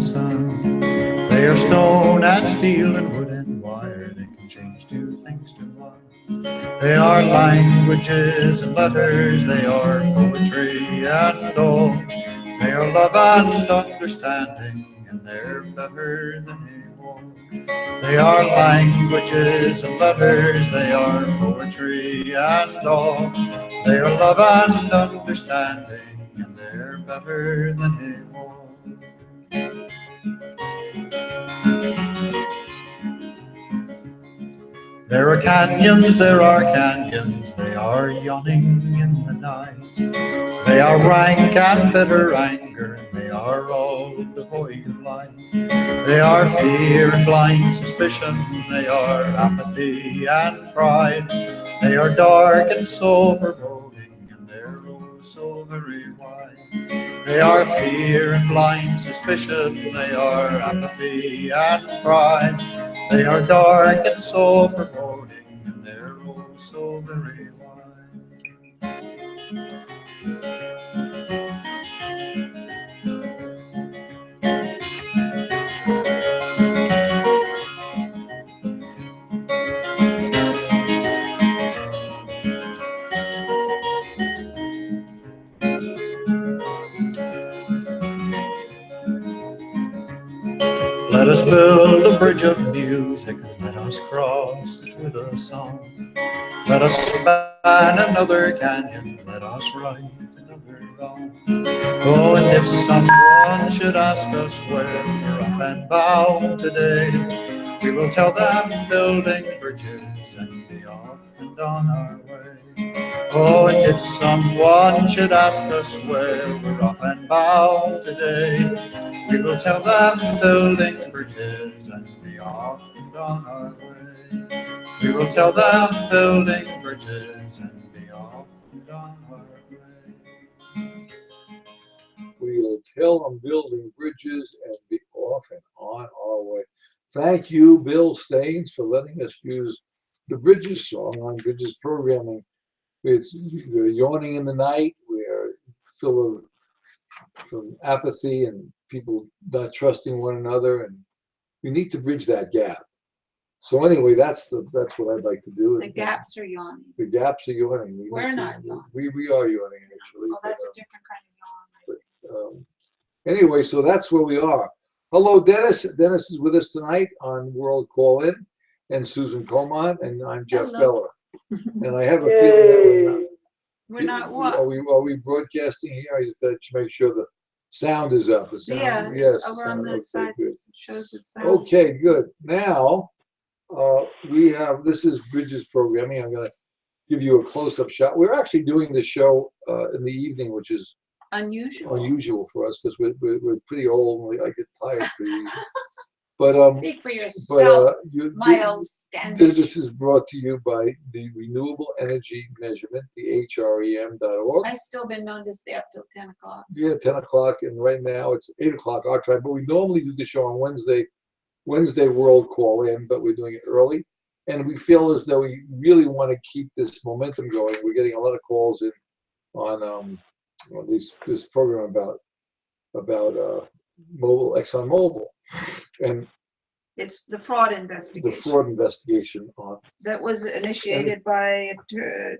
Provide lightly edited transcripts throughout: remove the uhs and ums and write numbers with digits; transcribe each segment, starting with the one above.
sun. They are stone and steel and wood and wire. They can change two things to one. They are languages and letters. They are poetry and all. They are love and understanding, and they're better than a war. They are languages and letters. They are poetry and all. They are love and understanding, and they're better than a war. There are canyons, there are canyons, they are yawning in the night. They are rank and bitter anger, and they are all devoid of light. They are fear and blind suspicion, they are apathy and pride. They are dark and so foreboding, and they're oh so very wide. They are fear and blind suspicion, they are apathy and pride. They are dark and so foreboding, and they're oh so very wide. Let us build a bridge of music, let us cross it with a song. Let us span another canyon, let us right another wrong. Oh, and if someone should ask us where we're off and bound today, we will tell them building bridges and be off and on our way. Oh, and if someone should ask us where we're off and bound today, we will tell them building bridges and be off and on our way. We will tell them building bridges and be off and on our way. We will tell them building bridges and be off and on our way. Thank you, Bill Staines, for letting us use the Bridges song on Bridges programming. We're yawning in the night. We're full of from apathy and people not trusting one another, and we need to bridge that gap. So anyway, that's what I'd like to do. The gaps are yawning. The gaps are yawning. We're not yawning. We are yawning actually. Oh, that's a different kind of yawn. Anyway, so that's where we are. Hello, Dennis. Dennis is with us tonight on World Call In, and Susan Comont, and I'm Jeff Beller. And I have a feeling that we're not what? Are we broadcasting here? I just got to make sure the sound is up. The sound, yeah, yes. Over on that side, it shows it sound. Okay, good. Now we have, this is Bridges programming. I'm going to give you a close-up shot. We're actually doing the show in the evening, which is unusual for us because we're pretty old and I get tired pretty easy. But speak for yourself, Miles Standish. This is brought to you by the Renewable Energy Measurement, the HREM.org. I've still been known to stay up till 10 o'clock. Yeah, 10 o'clock, and right now it's 8 o'clock our time. But we normally do the show on Wednesday World Call In, but we're doing it early. And we feel as though we really want to keep this momentum going. We're getting a lot of calls in on this program about Exxon Mobile, and it's the fraud investigation. The fraud investigation on that was initiated by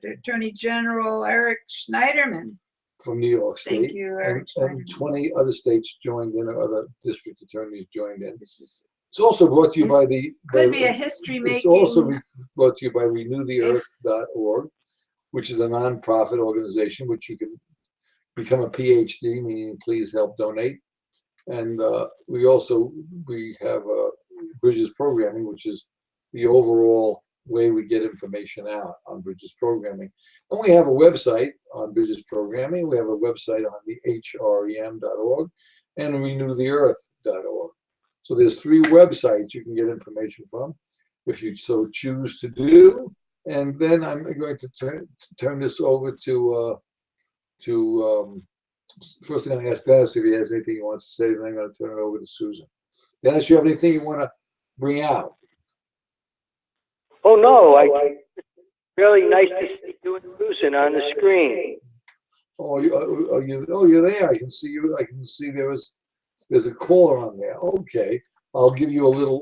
Attorney General Eric Schneiderman from New York State. Thank you, Eric Schneiderman. And 20 other states joined in, or other district attorneys joined in. It's also brought to you by the. Could be a history making. It's also brought to you by RenewTheEarth.org, which is a nonprofit organization which you can become a PhD, meaning please help donate. And we have Bridges programming, which is the overall way we get information out on Bridges programming. And we have a website on Bridges programming. We have a website on the HREM.org and RenewTheEarth.org. So there's 3 websites you can get information from if you so choose to do. And then I'm going to turn this over to first, I'm going to ask Dennis if he has anything he wants to say, then I'm going to turn it over to Susan. Dennis, you have anything you want to bring out? Oh no, really nice to see you and Susan on the screen. Oh, you're there. I can see you. I can see there was there's a caller on there. Okay, I'll give you a little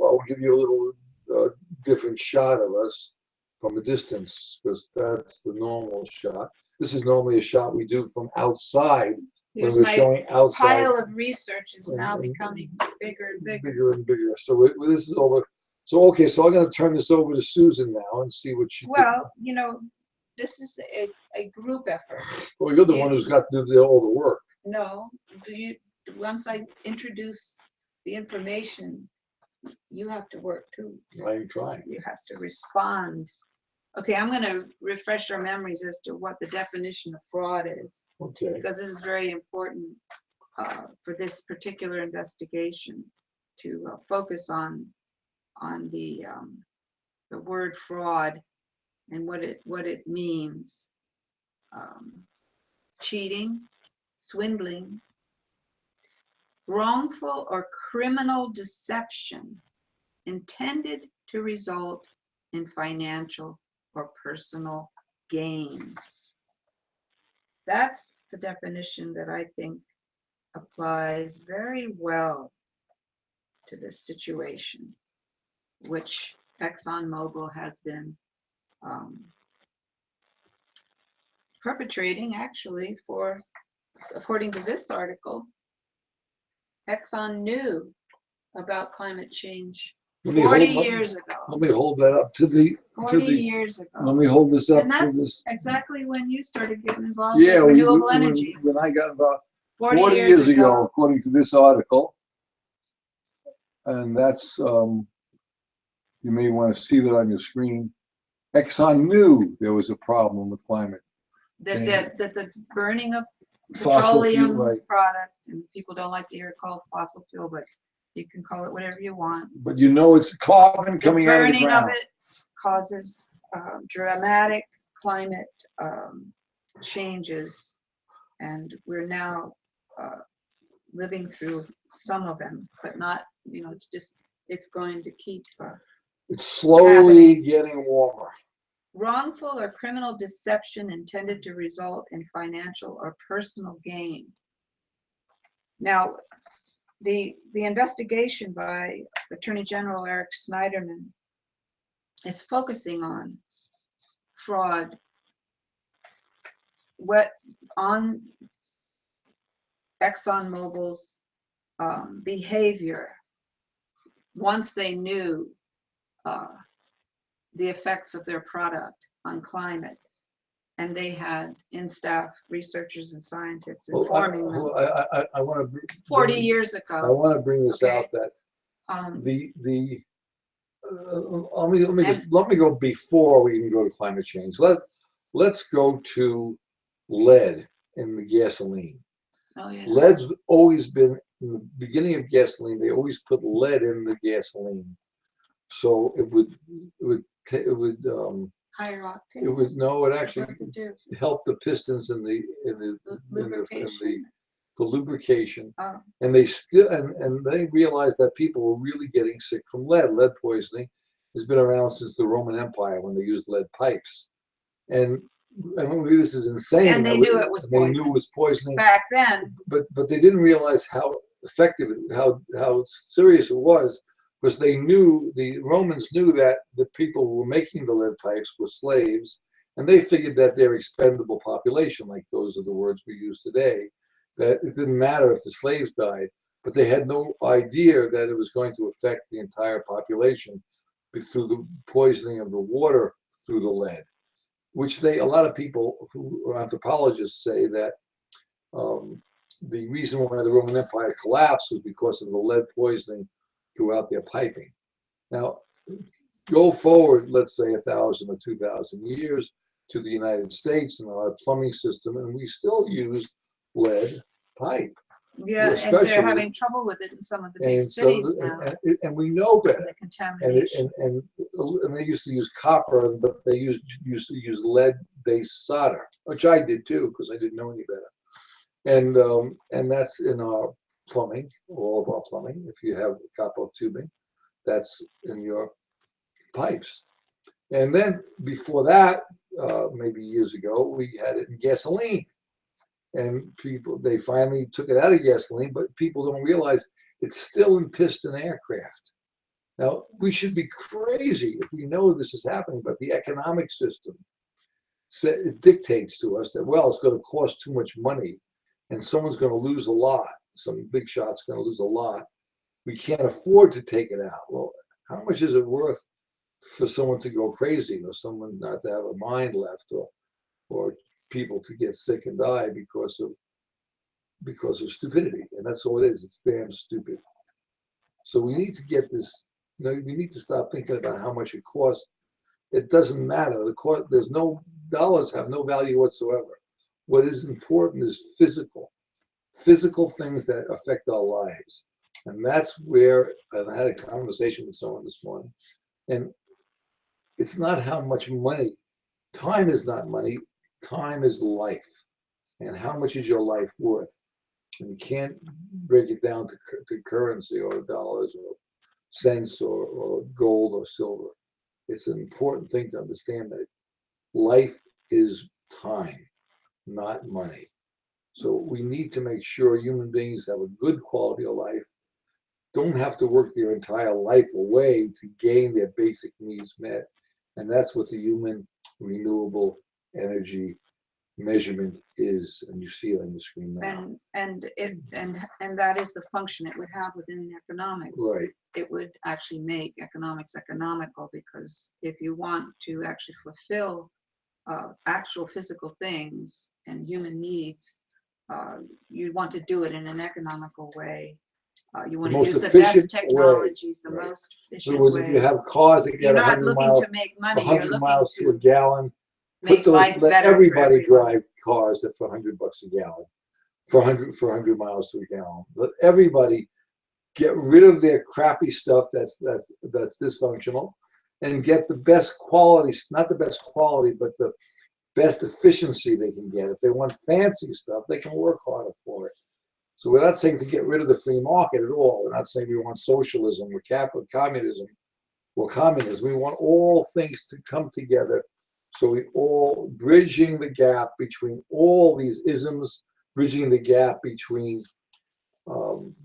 different shot of us from a distance, because that's the normal shot. This is normally a shot we do from outside when Here's we're my showing outside. pile of research is now and- becoming bigger and bigger. Bigger and bigger. So this is over. So okay, so I'm going to turn this over to Susan now and see what she. Well, this is a group effort. Well, you're the one who's got to do all the work. No, once I introduce the information, you have to work too. I'm trying. You have to respond. Okay, I'm going to refresh our memories as to what the definition of fraud is, Okay. because this is very important for this particular investigation to focus on the word fraud and what it means. Cheating, swindling, wrongful or criminal deception intended to result in financial or personal gain. That's the definition that I think applies very well to this situation, which Exxon Mobile has been perpetrating, actually, for, according to this article, Exxon knew about climate change 40 years ago. Let me hold that up to the. 40 years ago. Let me hold this up And to that's this. exactly when you started getting involved Yeah, with renewable energies. when I got about 40 40 years years ago, according to this article, and that's you may want to see that on your screen. Exxon knew there was a problem with climate. That the burning of Fossil fuel, petroleum right. product, and people don't like to hear it called fossil fuel, but you can call it whatever you want. But it's carbon The coming out of the burning of ground. it causes dramatic climate changes, and we're now living through some of them, but not, it's going to keep It's slowly getting warmer. wrongful or criminal deception intended to result in financial or personal gain. Now, the investigation by Attorney General Eric Schneiderman is focusing on fraud, on Exxon Mobil's behavior once they knew the effects of their product on climate, and they had in-staff researchers and scientists informing them I want to 40 years ago. I want to bring this Okay. out that Um, let me go before we can go to climate change. Let's go to lead in the gasoline. oh yeah. Lead's always been in the beginning of gasoline. They always put lead in the gasoline, so it would Higher octane. it actually What does it do? help the pistons in the Lubrication. the lubrication. Oh. And they realized that people were really getting sick from lead. Lead poisoning has been around since the Roman Empire when they used lead pipes. And this is insane. And they knew it was They poison. knew it was poisoning. Back then, But they didn't realize how effective, how serious it was, because the Romans knew that the people who were making the lead pipes were slaves, and they figured that their expendable population, like those are the words we use today, that it didn't matter if the slaves died, but they had no idea that it was going to affect the entire population through the poisoning of the water through the lead, which a lot of people who are anthropologists say that the reason why the Roman Empire collapsed was because of the lead poisoning throughout their piping. Now, go forward, let's say 1,000 or 2,000 years to the United States and our plumbing system, and we still use lead pipe. yeah, and Especially- they're having trouble with it in some of the big And so, cities now. and we know better. The And contamination. they used to use copper, but they used to use lead-based solder, which I did too, because I didn't know any better. And that's in our plumbing, all of our plumbing. If you have copper tubing, that's in your pipes. And then before that, maybe years ago, we had it in gasoline. And they finally took it out of gasoline, but people don't realize it's still in piston aircraft. Now, we should be crazy if we know this is happening, but the economic system it dictates to us that, well, it's going to cost too much money and someone's going to lose a lot. Some big shot's going to lose a lot. We can't afford to take it out. Well, how much is it worth for someone to go crazy, or someone not to have a mind left, or people to get sick and die because of stupidity? And that's all it is. It's damn stupid. So we need to get this, we need to stop thinking about how much it costs. It doesn't matter. The cost, there's no, dollars have no value whatsoever. What is important is physical things that affect our lives. And that's where I had a conversation with someone this morning. And it's not how much money, time is not money, time is life. And how much is your life worth? And you can't break it down to currency or dollars or cents or gold or silver. It's an important thing to understand that life is time, not money. So we need to make sure human beings have a good quality of life, don't have to work their entire life away to gain their basic needs met. And that's what the human renewable energy measurement is, and you see it on the screen now. And that is the function it would have within economics. Right. It would actually make economics economical, because if you want to actually fulfill actual physical things and human needs, you want to do it in an economical way. You want to use the best technologies, the most efficient ways. If you have cars that get You're not 100 looking miles, to make money. 100 You're looking miles to a gallon. Make life Let better everybody for everyone. drive cars that for $100 a gallon, for 100 miles to a gallon. Let everybody get rid of their crappy stuff that's dysfunctional, and get the best quality, not the best quality, but the best efficiency they can get. If they want fancy stuff, they can work harder for it. So we're not saying to get rid of the free market at all. We're not saying we want socialism or communism or communism. We want all things to come together. So we all bridging the gap between all these isms, bridging the gap between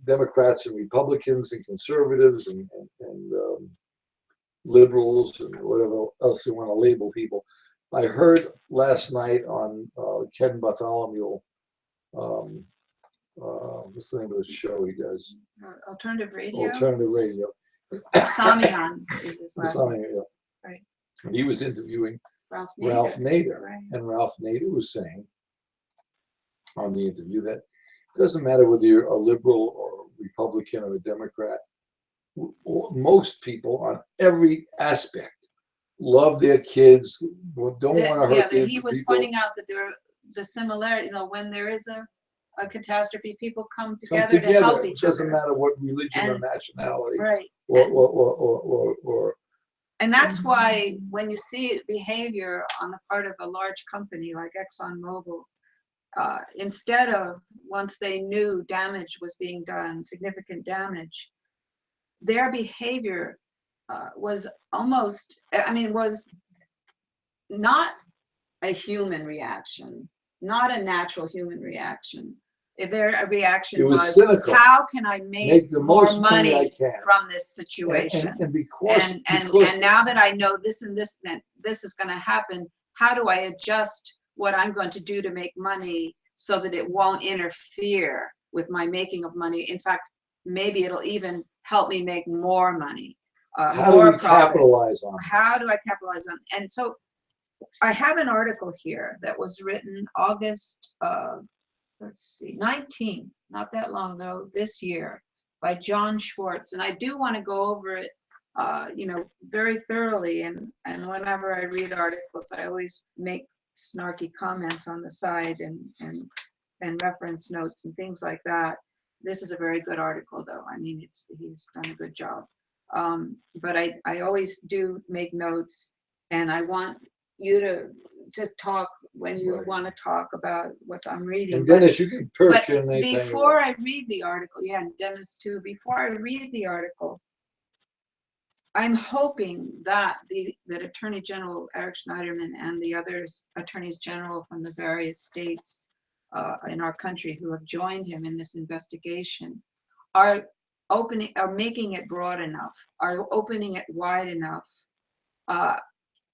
Democrats and Republicans and conservatives and liberals and whatever else you want to label people. I heard last night on Ken Bartholomew, what's the name of the show he does? Alternative radio. Alternative radio. Samian is his last name. Right. And he was interviewing Ralph Nader. Right. And Ralph Nader was saying on the interview that it doesn't matter whether you're a liberal or a Republican or a Democrat, most people on every aspect love their kids, don't want to hurt he was pointing out that there are the similarity, when there is a catastrophe, people come together to help each other. It doesn't matter what religion or nationality. Right. Or and that's why when you see behavior on the part of a large company like Exxon Mobile, instead of, once they knew damage was being done, significant damage, their behavior was almost, was not a human reaction, not a natural human reaction. If their reaction was cynical. How can I make the more most money from this situation? And now that I know this and this, that this is going to happen, how do I adjust what I'm going to do to make money so that it won't interfere with my making of money? In fact, maybe it'll even help me make more money. How do we capitalize on it? How do I capitalize on it? And so I have an article here that was written August 19th, not that long ago, this year, by John Schwartz. And I do want to go over it, very thoroughly. And whenever I read articles, I always make snarky comments on the side and reference notes and things like that. This is a very good article, though. He's done a good job. But I always do make notes, and I want you to talk when you want to talk about what I'm reading. And Dennis, you can perch in anything. Before I read the article, and Dennis too, before I read the article, I'm hoping that that Attorney General Eric Schneiderman and the other attorneys general from the various states in our country who have joined him in this investigation are opening or making it broad enough, are opening it wide enough.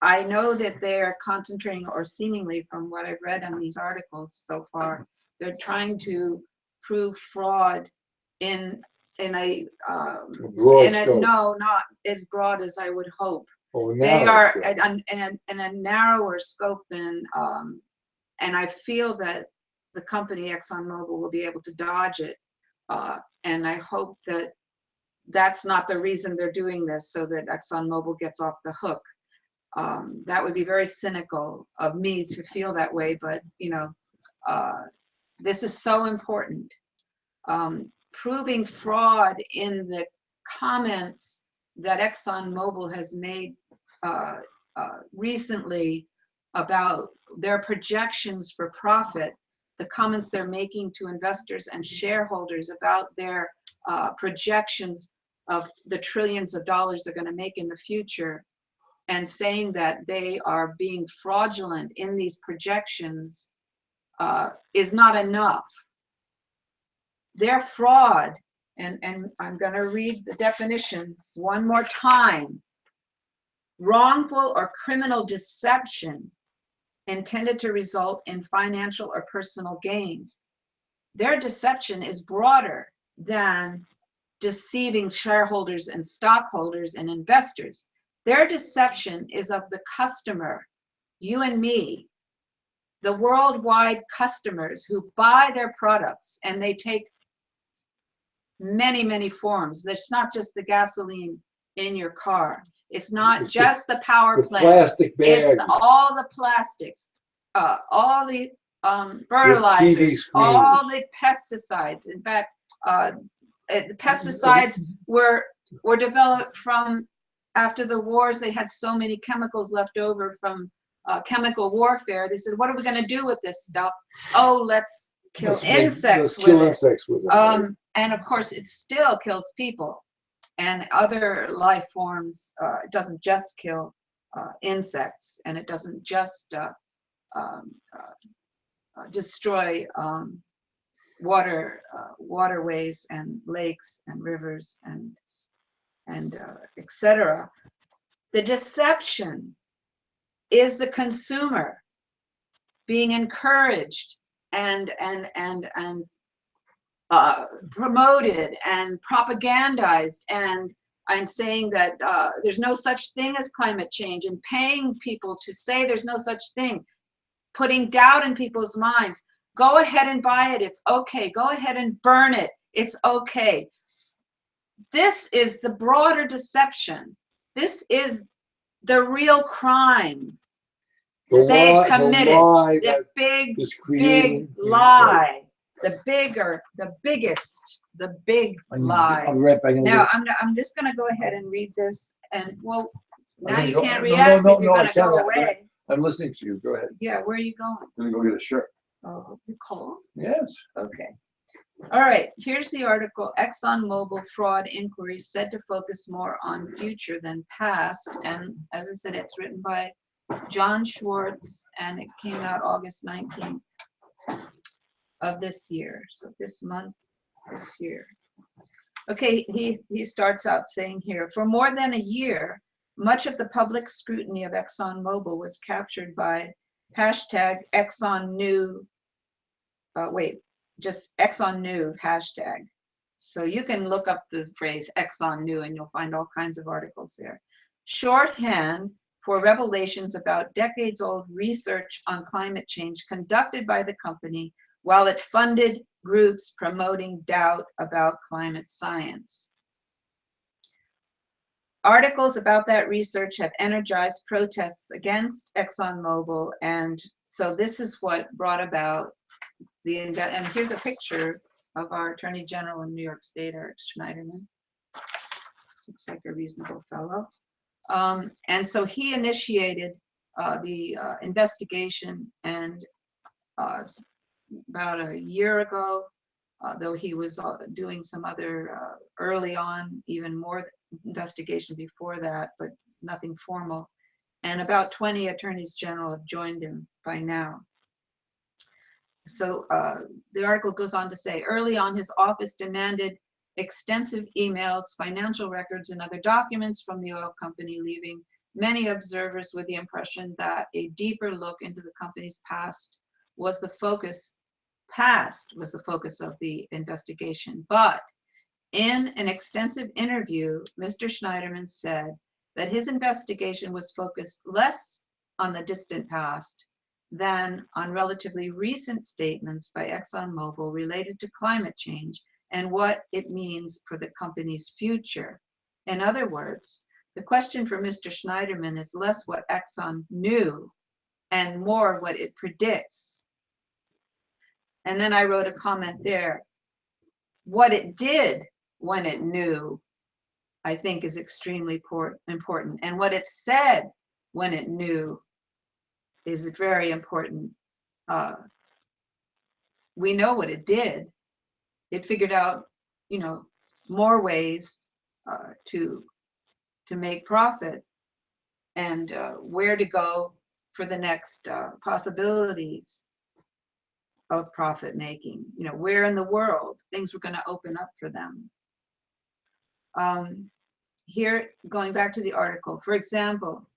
I know that they're concentrating, or seemingly from what I've read on these articles so far, they're trying to prove fraud in a Broad in a scope. no, not as broad as I would hope. Oh, They narrow are scope. in a narrower scope than, and I feel that the company Exxon Mobile will be able to dodge it. And I hope that that's not the reason they're doing this, so that Exxon Mobil gets off the hook. That would be very cynical of me to feel that way, but you know, this is so important. Proving fraud in the comments that Exxon Mobil has made recently about their projections for profit, the comments they're making to investors and shareholders about their projections of the trillions of dollars they're going to make in the future, and saying that they are being fraudulent in these projections is not enough. Their fraud, and I'm going to read the definition one more time: wrongful or criminal deception intended to result in financial or personal gain. Their deception is broader than deceiving shareholders and stockholders and investors. Their deception is of the customer, you and me, the worldwide customers who buy their products, and they take many, many forms. It's not just the gasoline in your car. It's not It's just the power The plant. plastic bags. It's all the plastics, all the fertilizers, all the pesticides. In fact, the pesticides were developed from after the wars. They had so many chemicals left over from chemical warfare. They said, what are we going to do with this stuff? Oh, let's kill insects with it. And of course, it still kills people and other life forms. It doesn't just kill insects, and it doesn't just destroy waterways and lakes and rivers and etc. The deception is the consumer being encouraged and promoted and propagandized and saying that there's no such thing as climate change, and paying people to say there's no such thing, putting doubt in people's minds. Go ahead and buy it, it's okay. Go ahead and burn it, it's okay. This is the broader deception. This is the real crime that they've committed. The big lie. The biggest lie. I'll be right back. Now I'm just going to go ahead and read this, and well, now you can't No, react. no, if you're going to go away. I'm listening to you. Go ahead. Yeah, where are you going? I'm gonna go get a shirt. Oh, you cold? Yes. Okay. All right, here's the article. Exxon Mobil fraud inquiry said to focus more on future than past. And as I said, it's written by John Schwartz, and it came out August 19th of this year. So this month, this year. Okay, he starts out saying here, for more than a year, much of the public scrutiny of Exxon Mobil was captured by hashtag Exxon New, just Exxon New hashtag. So you can look up the phrase Exxon New and you'll find all kinds of articles there. Shorthand for revelations about decades-old research on climate change conducted by the company while it funded groups promoting doubt about climate science. Articles about that research have energized protests against Exxon Mobil, and so this is what brought about and here's a picture of our Attorney General in New York State, Eric Schneiderman. Looks like a reasonable fellow. And so he initiated the investigation, and about a year ago, though he was doing some other early on, even more investigation before that, but nothing formal. And about 20 attorneys general have joined him by now. So the article goes on to say, early on, his office demanded extensive emails, financial records, and other documents from the oil company, leaving many observers with the impression that a deeper look into the company's past was the focus of the investigation. But in an extensive interview, Mr. Schneiderman said that his investigation was focused less on the distant past than on relatively recent statements by Exxon Mobile related to climate change and what it means for the company's future. In other words, the question for Mr. Schneiderman is less what Exxon knew and more what it predicts. And then I wrote a comment there. What it did when it knew, I think, is extremely important. And what it said when it knew is very important. We know what it did. It figured out, more ways to make profit and where to go for the next possibilities of profit making. Where in the world things were going to open up for them. Here, going back to the article, for example,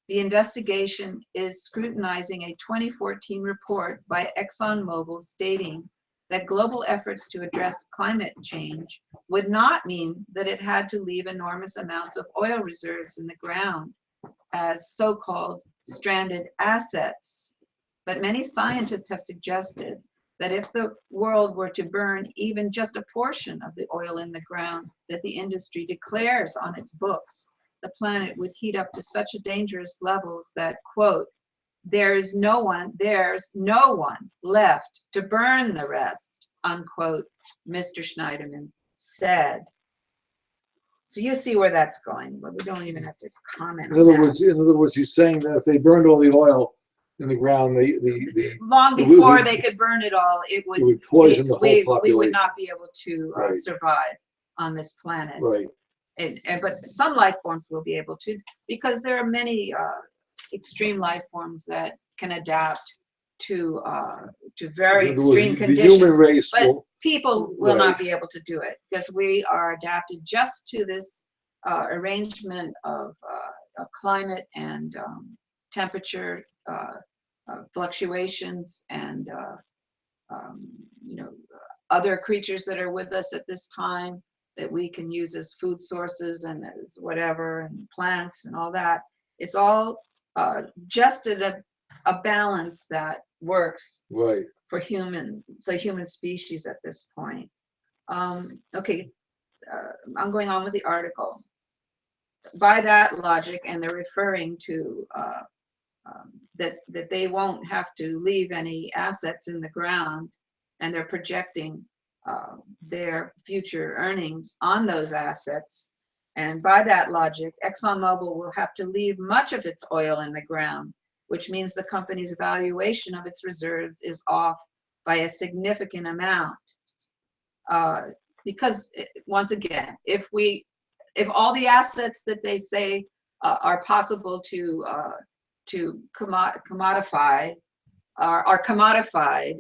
the investigation is scrutinizing a 2014 report by Exxon Mobile stating that global efforts to address climate change would not mean that it had to leave enormous amounts of oil reserves in the ground as so-called stranded assets. But many scientists have suggested that if the world were to burn even just a portion of the oil in the ground that the industry declares on its books, the planet would heat up to such a dangerous levels that, quote, there's no one left to burn the rest, unquote, Mr. Schneiderman said. So you see where that's going, but we don't even have to comment on that. In other words, he's saying that if they burned all the oil in the ground, long before they could burn it all, it would poison the whole population. We would not be able to Right. survive on this planet. Right. But some life forms will be able to, because there are many extreme life forms that can adapt to very extreme conditions. The human race but people will right. not be able to do it because we are adapted just to this arrangement of climate and temperature fluctuations and other creatures that are with us at this time that we can use as food sources and as whatever, and plants and all that. It's all just at a balance that works right. for human species at this point. Okay, I'm going on with the article. By that logic, and they're referring to that they won't have to leave any assets in the ground, and they're projecting their future earnings on those assets. And by that logic, Exxon Mobil will have to leave much of its oil in the ground, which means the company's valuation of its reserves is off by a significant amount. Because once again, if all the assets that they say are possible to commodify are commodified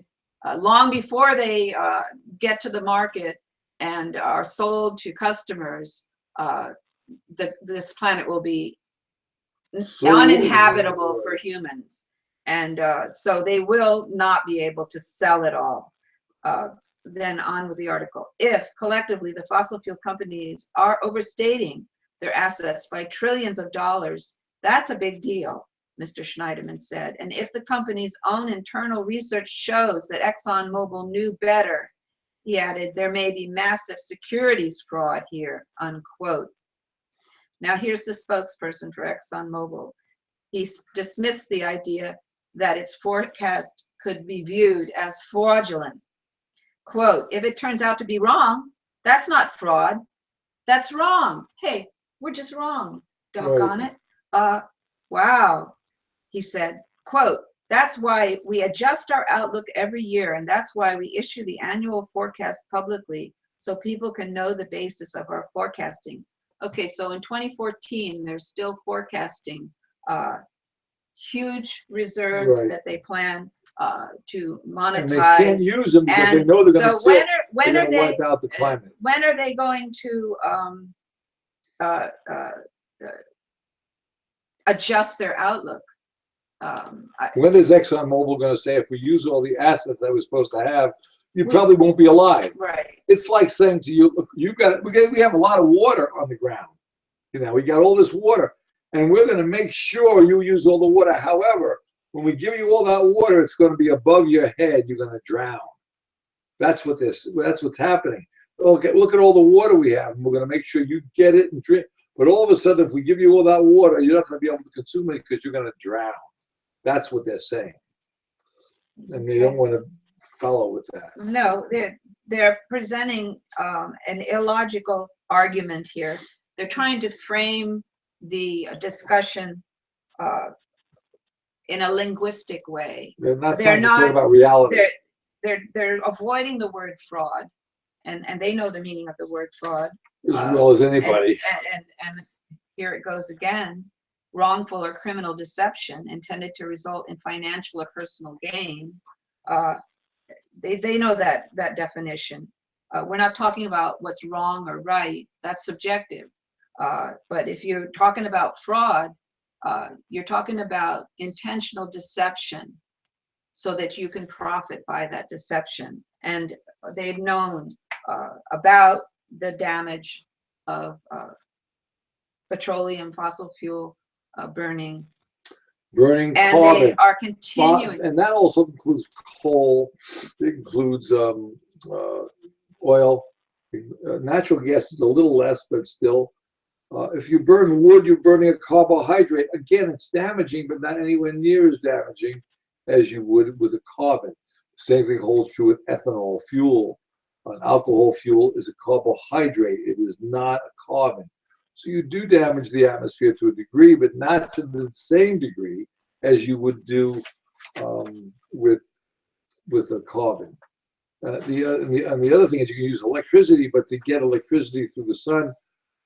long before they get to the market and are sold to customers, this planet will be uninhabitable for humans. And so they will not be able to sell it all. Then on with the article. If collectively the fossil fuel companies are overstating their assets by trillions of dollars, that's a big deal, Mr. Schneiderman said. And if the company's own internal research shows that Exxon Mobil knew better, he added, there may be massive securities fraud here, unquote. Now here's the spokesperson for Exxon Mobil. He dismissed the idea that its forecast could be viewed as fraudulent. Quote, if it turns out to be wrong, that's not fraud. That's wrong. Hey, we're just wrong. Doggone it. Wow, he said. Quote, that's why we adjust our outlook every year, and that's why we issue the annual forecast publicly so people can know the basis of our forecasting. Okay, so in 2014, they're still forecasting huge reserves that they plan to And they can't monetize. use them because they And know they're so going to when are they wipe out the climate. when are they going to adjust their outlook? When is Exxon Mobil going to say, if we use all the assets that we're supposed to have, you We- probably won't be alive? Right. It's like saying to you, look, we have a lot of water on the ground. You know, we got all this water, and we're going to make sure you use all the water. However, when we give you all that water, it's going to be above your head. You're going to drown. That's what's happening. Okay, look at all the water we have, and we're going to make sure you get it and drink. But all of a sudden, if we give you all that water, you're not going to be able to consume it because you're going to drown. That's what they're saying, and they don't want to follow with that. No, they're presenting an illogical argument here. They're trying to frame the discussion in a linguistic way. They're not They're trying to not- talk about reality. They're avoiding the word fraud, and they know the meaning of the word fraud. As well as anybody. And here it goes again. Wrongful or criminal deception intended to result in financial or personal gain. They know that definition. We're not talking about what's wrong or right. That's subjective. But if you're talking about fraud, you're talking about intentional deception so that you can profit by that deception. And they've known about the damage of petroleum, fossil fuel burning, Burning and carbon. they are continuing. And that also includes coal. It includes oil. Natural gas is a little less, but still. If you burn wood, you're burning a carbohydrate. Again, it's damaging, but not anywhere near as damaging as you would with a carbon. Same thing holds true with ethanol fuel. An alcohol fuel is a carbohydrate. It is not a carbon. So you do damage the atmosphere to a degree, but not to the same degree as you would do with a carbon. The other thing is you can use electricity, but to get electricity through the sun,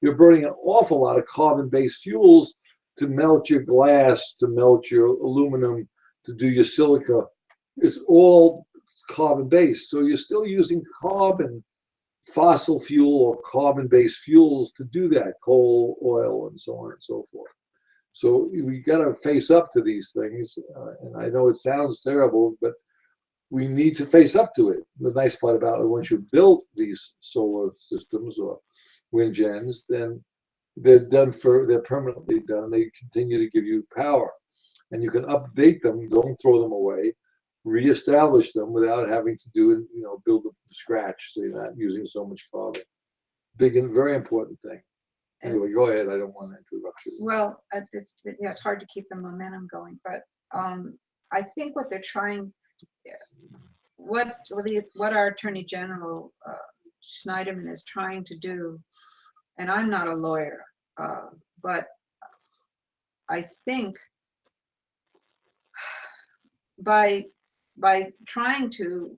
you're burning an awful lot of carbon-based fuels to melt your glass, to melt your aluminum, to do your silica. It's all carbon-based. So you're still using carbon, fossil fuel or carbon-based fuels to do that, coal, oil, and so on and so forth. So we got to face up to these things. And I know it sounds terrible, but we need to face up to it. The nice part about it, once you build these solar systems or wind gens, then they're permanently done. They continue to give you power, and you can update them. Don't throw them away. Reestablish them without having to build them from scratch, so you're not using so much carbon. Big and very important thing. Anyway, go ahead. I don't want to interrupt you. Well, it's hard to keep the momentum going, but I think what they're trying, what our Attorney General Schneiderman is trying to do, and I'm not a lawyer, but I think by trying to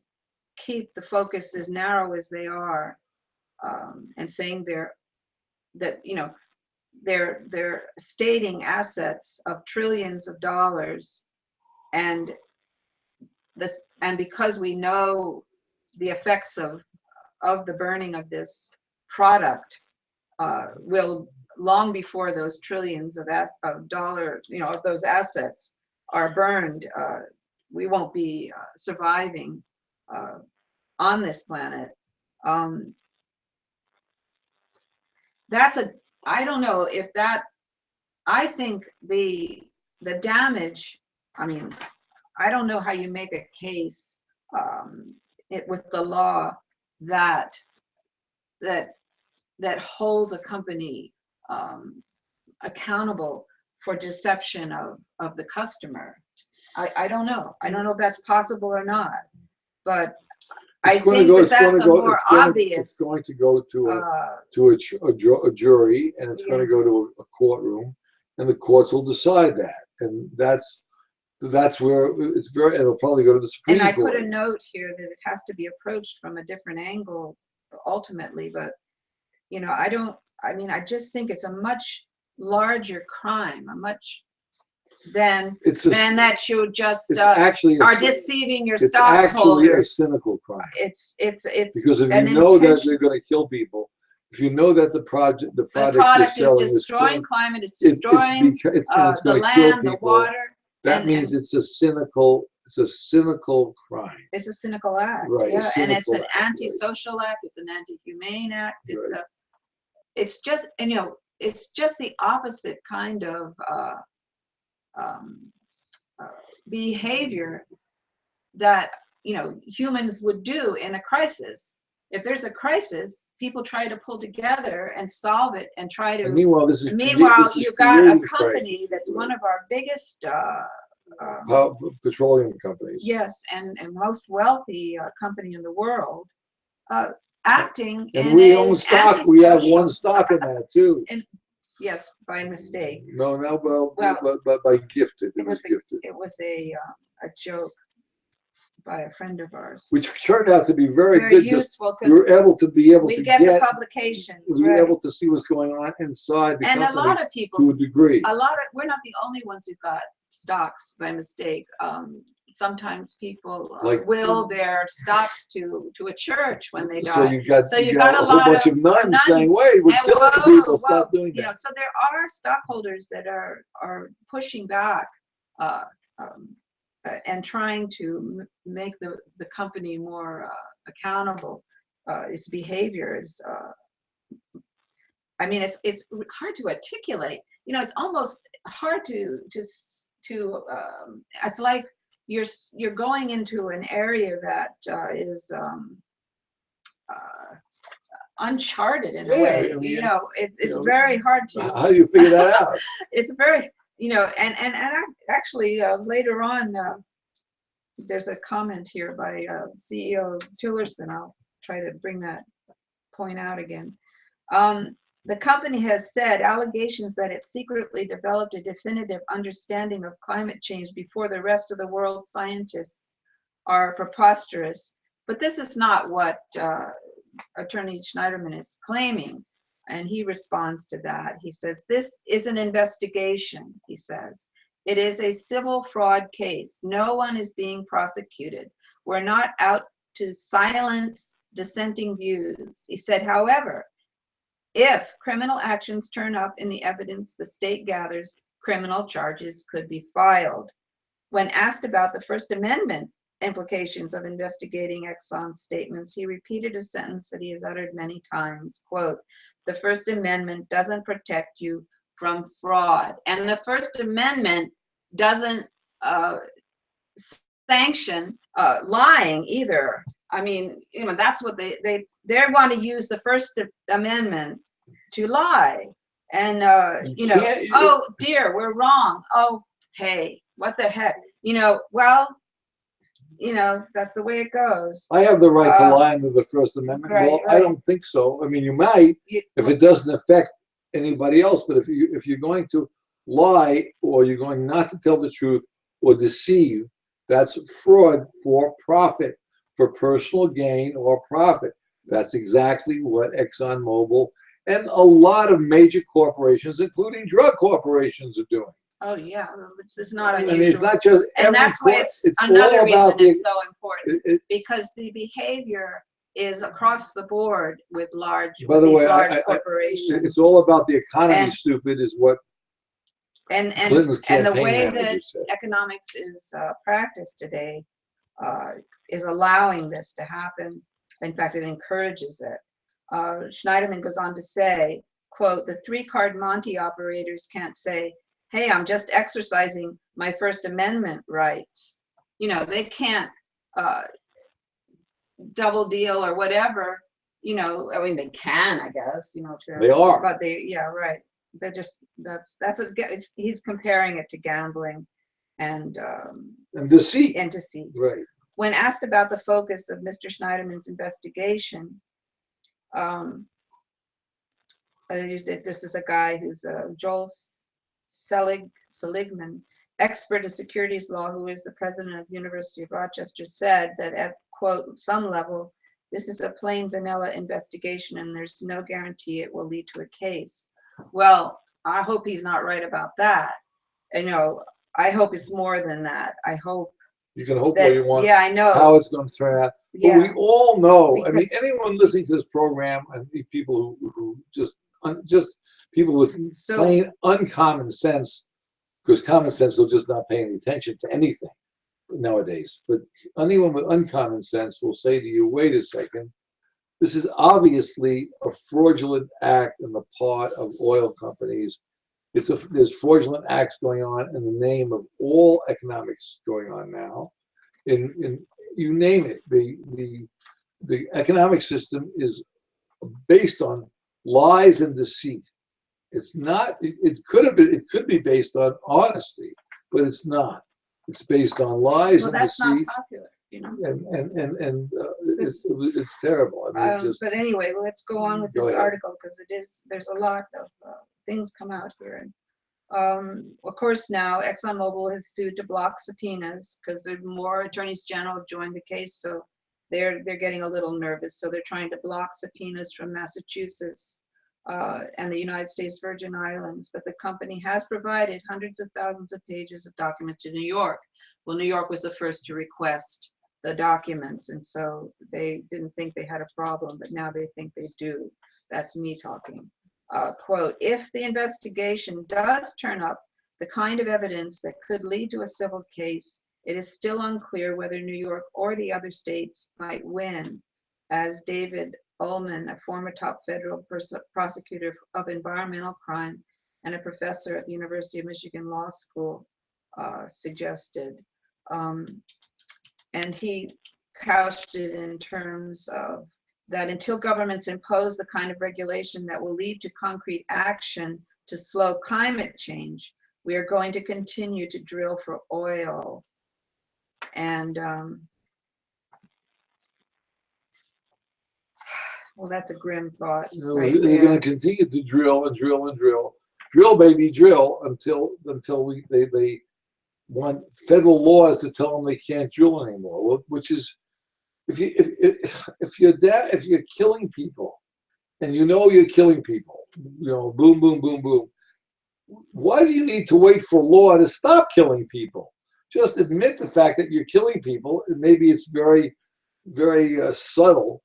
keep the focus as narrow as they are, and saying they're stating assets of trillions of dollars, and because we know the effects of the burning of this product will, long before those trillions of dollars, of those assets are burned, we won't be surviving on this planet. I don't know if that, I think the damage, I mean, I don't know how you make a case with the law that holds a company accountable for deception of the customer. I don't know. I don't know if that's possible or not, but I think that's a more obvious. It's going to go to a jury, and it's going to go to a courtroom, and the courts will decide that, and that's where it'll probably go to the Supreme Court. And I put a note here that it has to be approached from a different angle ultimately, but I just think it's a much larger crime, a much then It's that you just actually are deceiving your it's actually a stockholders. cynical crime. It's Because if an you know that intention- they're going to kill people, if you know that the product the you're product is selling destroying is climate, it's it's destroying it's the going to kill land, the people, water. that and- means and it's a cynical crime. it's a cynical act. Right, a Yeah, and it's an cynical act, right. anti-social act. It's an anti-humane act. It's Right. it's just, and it's just the opposite kind of behavior that humans would do in a crisis. If there's a crisis, people try to pull together and solve it and try And to. meanwhile, You've got a creating company crisis, that's right. one of our biggest. Petroleum companies. Yes, and most wealthy company in the world, acting And in we a own stock. We have antisocial- one stock in that too. Yes, by mistake. No, Well, but by gifted. It was gifted. It was a joke by a friend of ours. Which turned out to be very good because useful we were able to we get the publications, we were right? able to see what's going on inside the And a company lot of people, to a degree. we're not the only ones who got stocks by mistake. Sometimes people Like- will their stocks to a church when they die. So you got a a whole lot bunch of nuns saying, "Wait, we're And killing whoa, people. Stop doing that." So there are stockholders that are pushing back and trying to make the company more accountable. Its behavior is, it's hard to articulate. It's almost hard to. It's like you're going into an area that is uncharted in a Yeah, way. I mean, It's very hard to. How do you figure that out? It's very, and actually later on, there's a comment here by CEO Tillerson. I'll try to bring that point out again. The company has said allegations that it secretly developed a definitive understanding of climate change before the rest of the world's scientists are preposterous. But this is not what Attorney Schneiderman is claiming. And he responds to that. He says, "This is an investigation," he says. "It is a civil fraud case. No one is being prosecuted. We're not out to silence dissenting views." He said, "However, if criminal actions turn up in the evidence the state gathers, criminal charges could be filed." When asked about the First Amendment implications of investigating Exxon's statements, he repeated a sentence that he has uttered many times, quote, "The First Amendment doesn't protect you from fraud." And the First Amendment doesn't sanction lying either. That's what they want to use the First Amendment to lie. And oh dear, we're wrong. Oh, hey, what the heck? That's the way it goes. I have the right to lie under the First Amendment. Right, Well, I right. don't think so. I mean, you might if it doesn't affect anybody else, but if you're going to lie or you're going not to tell the truth or deceive, that's fraud for profit, for personal gain or profit. That's exactly what Exxon Mobile and a lot of major corporations, including drug corporations, are doing. Oh yeah, it's not I unusual. mean, it's not just And that's why it's another reason it's so important, because the behavior is across the board with these large corporations. It's all about the economy. Stupid is what Clinton's and the campaign way that manager said. economics is practiced today is allowing this to happen. In fact, it encourages it. Schneiderman goes on to say, quote, "The three-card Monte operators can't say, 'Hey, I'm just exercising my First Amendment rights.' They can't double deal or whatever. They can, I guess. They are, but right. They're just he's comparing it to gambling and deceit. Right. When asked about the focus of Mr. Schneiderman's investigation, this is a guy who's Joel Seligman, expert in securities law, who is the president of University of Rochester, said that at, quote, "some level, this is a plain vanilla investigation and there's no guarantee it will lead to a case." Well, I hope he's not right about that. I hope it's more than that. I hope You can hope that, what you want, yeah, I know. how it's going to turn out. But Yeah. we all know, I Because- mean, anyone listening to this program, and the people who just people with So- plain uncommon sense, because common sense will just not pay any attention to anything nowadays. But anyone with uncommon sense will say to you, wait a second, this is obviously a fraudulent act on the part of oil companies. There's fraudulent acts going on in the name of all economics going on now. In you name it, the economic system is based on lies and deceit. It's not. It could have been. It could be based on honesty, but it's not. It's based on lies Well, and that's not deceit, popular, you know. and it's terrible. I mean, just But anyway, let's go on with Go this ahead. article because there's a lot of things come out here. And of course, now Exxon Mobil has sued to block subpoenas because there more attorneys general have joined the case, so they're getting a little nervous. So they're trying to block subpoenas from Massachusetts and the United States Virgin Islands. But the company has provided hundreds of thousands of pages of documents to New York. Well, New York was the first to request the documents, and so they didn't think they had a problem, but now they think they do. That's me talking. Quote, if the investigation does turn up the kind of evidence that could lead to a civil case, it is still unclear whether New York or the other states might win, as David Ullman, a former top federal prosecutor of environmental crime and a professor at the University of Michigan Law School, suggested. And he couched it in terms of that until governments impose the kind of regulation that will lead to concrete action to slow climate change, we are going to continue to drill for oil. And well, that's a grim thought. Right they're there. going to continue to drill and drill and drill, baby, drill until they want federal laws to tell them they can't drill anymore. Which is, if you're killing people, and you know you're killing people, boom, boom, boom, boom. Why do you need to wait for law to stop killing people? Just admit the fact that you're killing people, and maybe it's very, very subtle,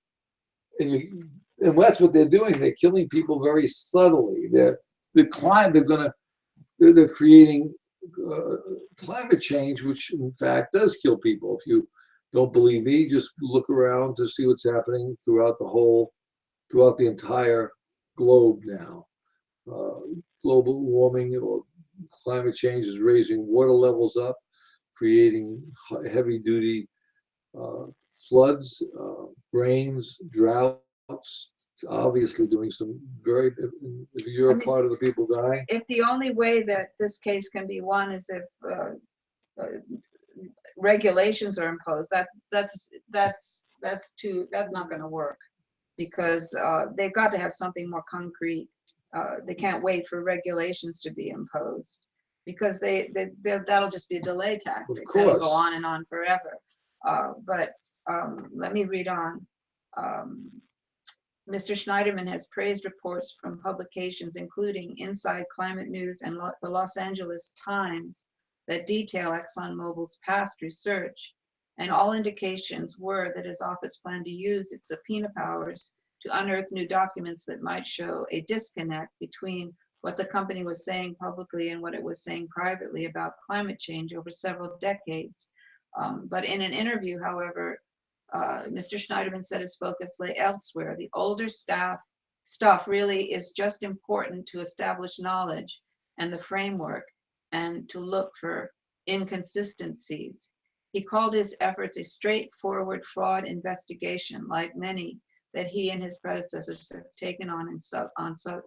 and that's what they're doing. They're killing people very subtly. They're creating climate change, which in fact does kill people. If you don't believe me, just look around to see what's happening throughout the entire globe now. Global warming or climate change is raising water levels up, creating heavy duty floods, rains, droughts. It's obviously doing some very, if you're a part of the people dying. If the only way that this case can be won is if regulations are imposed, that's not going to work, because they've got to have something more concrete. They can't wait for regulations to be imposed, because that'll just be a delay tactic. Of course. That'll go on and on forever. But let me read on. Mr. Schneiderman has praised reports from publications including Inside Climate News and the Los Angeles Times that detail ExxonMobil's past research, and all indications were that his office planned to use its subpoena powers to unearth new documents that might show a disconnect between what the company was saying publicly and what it was saying privately about climate change over several decades. But in an interview, however, Mr. Schneiderman said his focus lay elsewhere. The older stuff really is just important to establish knowledge and the framework, and to look for inconsistencies. He called his efforts a straightforward fraud investigation, like many that he and his predecessors have taken on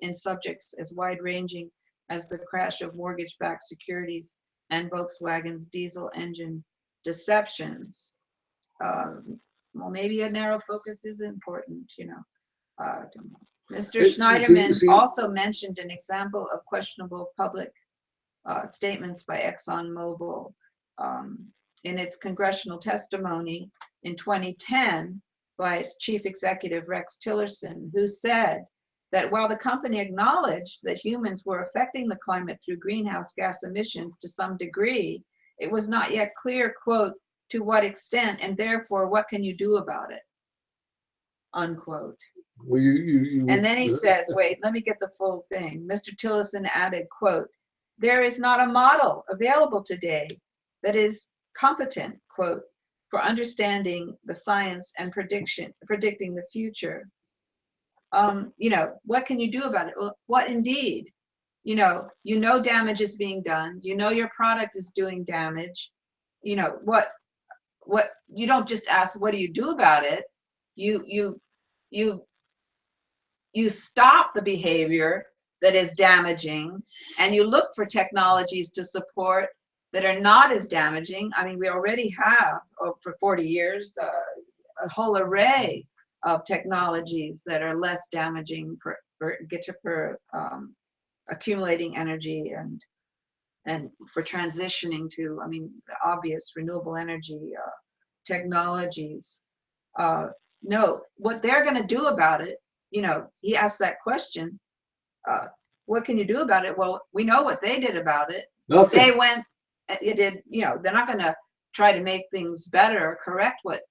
in subjects as wide-ranging as the crash of mortgage-backed securities and Volkswagen's diesel engine deceptions. Well, maybe a narrow focus is important, Mr. Schneiderman also mentioned an example of questionable public statements by ExxonMobil in its congressional testimony in 2010 by its chief executive, Rex Tillerson, who said that while the company acknowledged that humans were affecting the climate through greenhouse gas emissions to some degree, it was not yet clear, quote, to what extent, and therefore what can you do about it, unquote. Well, And then he says, wait, let me get the full thing. Mr. Tillerson added, quote, there is not a model available today that is competent, quote, for understanding the science and predicting the future. You know, what can you do about it? Well, what indeed? You know damage is being done. You know your product is doing damage. You know, what you don't just ask, what do you do about it? You stop the behavior that is damaging, and you look for technologies to support that are not as damaging. I mean, we already have, for 40 years, a whole array of technologies that are less damaging for accumulating energy and for transitioning to, I mean, the obvious renewable energy technologies. No, what they're going to do about it, you know, he asked that question, what can you do about it? Well, we know what they did about it. Nothing. They went, it did, you know, they're not going to try to make things better or correct what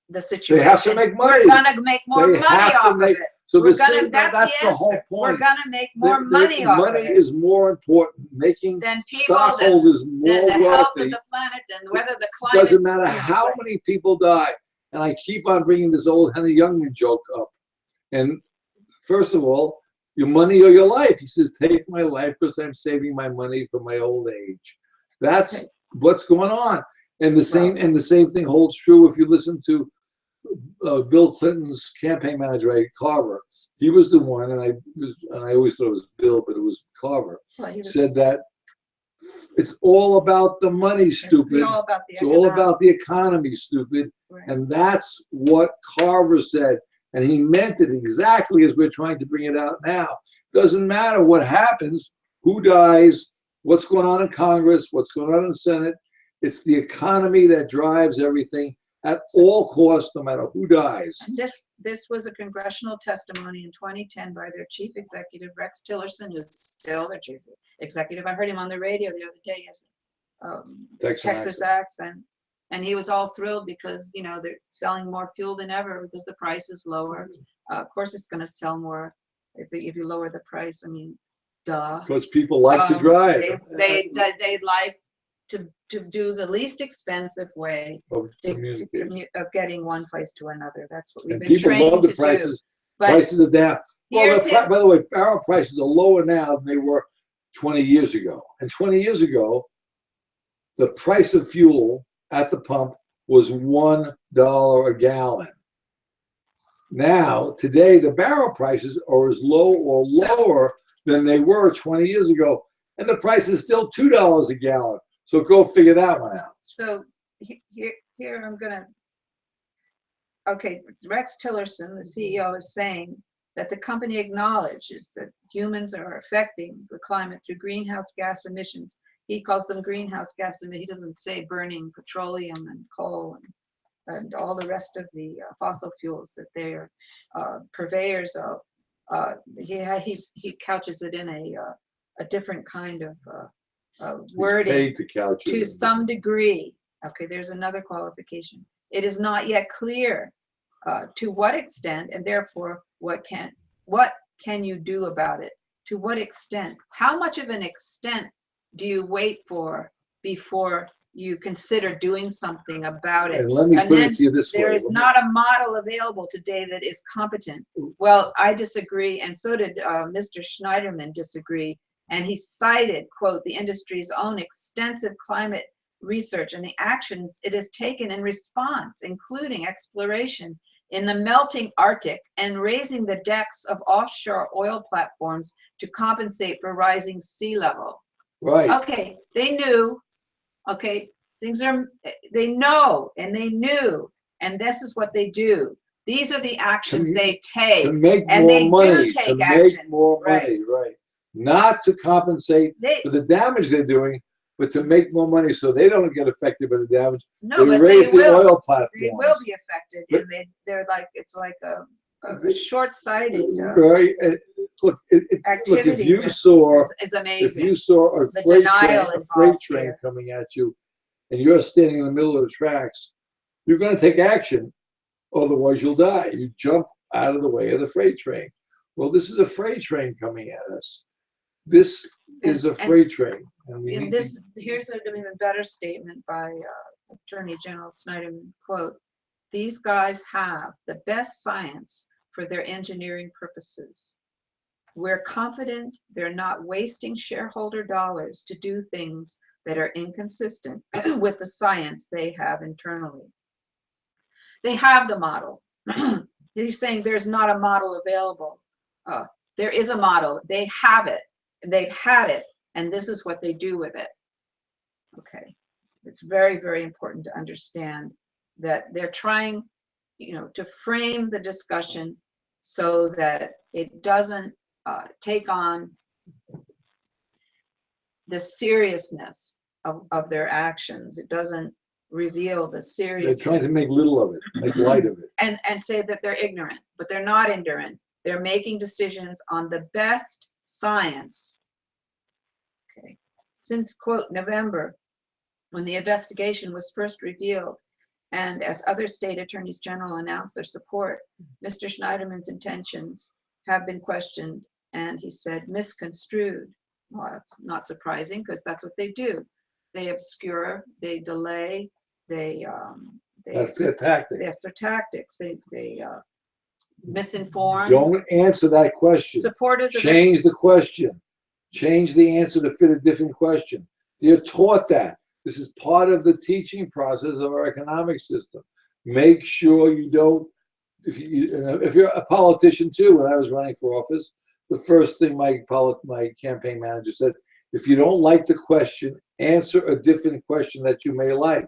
the situation. They have to make money. We're going to make more money off of it. So That's the whole answer. point. We're going to make more money off of it. Money is more important, making than people, stockholders more than the health of wealthy. the planet, than whether the climate. Doesn't matter how many people die. And I keep on bringing this old Henry Youngman joke up. And first of all, your money or your life. He says, take my life because I'm saving my money for my old age. That's what's going on. And the same thing holds true if you listen to Bill Clinton's campaign manager, Carver. He was the one, and I always thought it was Bill, but it was Carver. Said that it's all about the money, stupid. It's all about the economy, stupid. Right. And that's what Carver said. And he meant it exactly as we're trying to bring it out now. Doesn't matter what happens, who dies, what's going on in Congress, what's going on in the Senate. It's the economy that drives everything at all costs, no matter who dies. And this was a congressional testimony in 2010 by their chief executive, Rex Tillerson, who's still their chief executive. I heard him on the radio the other day as Texas accent. And he was all thrilled because, you know, they're selling more fuel than ever because the price is lower. Of course, it's going to sell more if you lower the price. I mean, duh. Because people like to drive. They like to do the least expensive way of getting one place to another. That's what we've been trained to do. But prices are down. Well, by the way, barrel prices are lower now than they were 20 years ago. And 20 years ago, the price of fuel at the pump was $1 a gallon. Now, today, the barrel prices are as low or lower than they were 20 years ago. And the price is still $2 a gallon. So go figure that one out. So here I'm going to, okay, Rex Tillerson, the CEO, is saying that the company acknowledges that humans are affecting the climate through greenhouse gas emissions. He calls them greenhouse gas emissions. He doesn't say burning petroleum and coal and all the rest of the fossil fuels that they are purveyors of. He couches it in a different kind of wording to some degree. Okay, there's another qualification. It is not yet clear to what extent, and therefore what can you do about it? To what extent? How much of an extent do you wait for before you consider doing something about it? And let me put it to you this way. There is not a model available today that is competent. Well, I disagree, and so did Mr. Schneiderman disagree. And he cited, quote, the industry's own extensive climate research and the actions it has taken in response, including exploration in the melting Arctic and raising the decks of offshore oil platforms to compensate for rising sea level. Right. Okay, they knew. Okay, they know and they knew, and this is what they do. These are the actions they take. To make and more they money. do take to actions. make more money, right. Not to compensate for the damage they're doing, but to make more money so they don't get affected by the damage. No, they but raise they will. The oil platforms. They will be affected, and they're like, it's like short-sighted Right, look, look, if activity you saw, is if amazing. you saw The denial a freight involved train here. coming at you, and you're standing in the middle of the tracks, you're gonna take action, otherwise you'll die. You jump out of the way of the freight train. Well, this is a freight train coming at us. This is a And- freight train, and we In need this, to, here's an even better statement by Attorney General Schneiderman, quote, "These guys have the best science for their engineering purposes. We're confident they're not wasting shareholder dollars to do things that are inconsistent with the science they have internally." They have the model. He's saying there's not a model available. There is a model. They have it. They've had it, and this is what they do with it. Okay, it's very, very important to understand that they're trying, to frame the discussion so that it doesn't take on the seriousness of their actions. It doesn't reveal the they're seriousness. trying to make little of it, make light of it. And say that they're ignorant, but they're not ignorant. They're making decisions on the best science. Okay. Since, quote, November, when the investigation was first revealed, and as other state attorneys general announced their support, Mr. Schneiderman's intentions have been questioned, and he said misconstrued. Well, that's not surprising because that's what they do. They obscure, they delay, That's their tactic. that's their tactics. They misinform. Don't answer that question. Supporters of Change the question. Change the answer to fit a different question. You're taught that. This is part of the teaching process of our economic system. Make sure you don't, if you're a politician too, when I was running for office, the first thing my campaign manager said, if you don't like the question, answer a different question that you may like.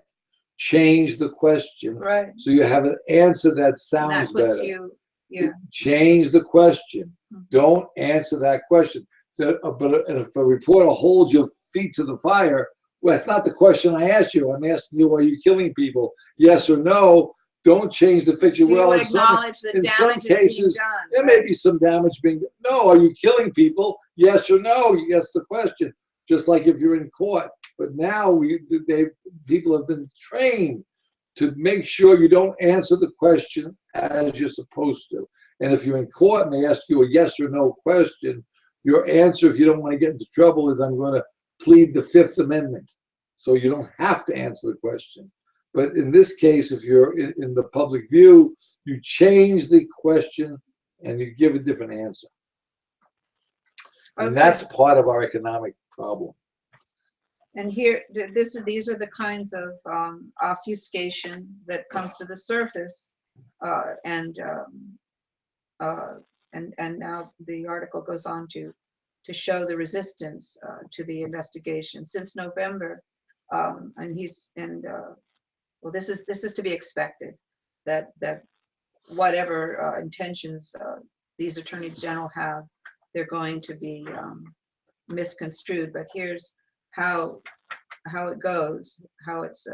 Change the question. right. So you have an answer that And sounds that puts better. you, yeah. Change the question. Don't answer that question. So, but if a reporter holds your feet to the fire, well, that's not the question I asked you. I'm asking you, are you killing people? Yes or no? Don't change the picture. Do you Well, acknowledge that in some damage is being cases, done? there may be some damage being done. No, are you killing people? Yes or no? Yes, the question. Just like if you're in court. But now people have been trained to make sure you don't answer the question as you're supposed to. And if you're in court and they ask you a yes or no question, your answer, if you don't want to get into trouble, is I'm going to plead the Fifth Amendment. So you don't have to answer the question. But in this case, if you're in the public view, you change the question and you give a different answer. And Okay. that's part of our economic problem. And here, these are the kinds of obfuscation that comes to the surface, and now the article goes on to show the resistance to the investigation since November, well, this is to be expected that whatever intentions these attorneys general have, they're going to be misconstrued. But here's how it goes, how it's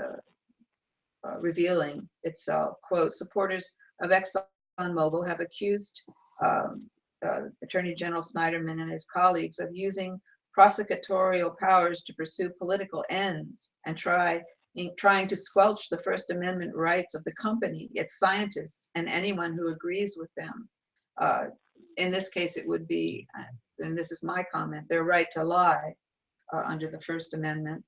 revealing itself. Quote, supporters of Exxon Mobile have accused Attorney General Schneiderman and his colleagues of using prosecutorial powers to pursue political ends and trying to squelch the First Amendment rights of the company, its scientists, and anyone who agrees with them. In this case, it would be, and this is my comment, their right to lie under the First Amendment,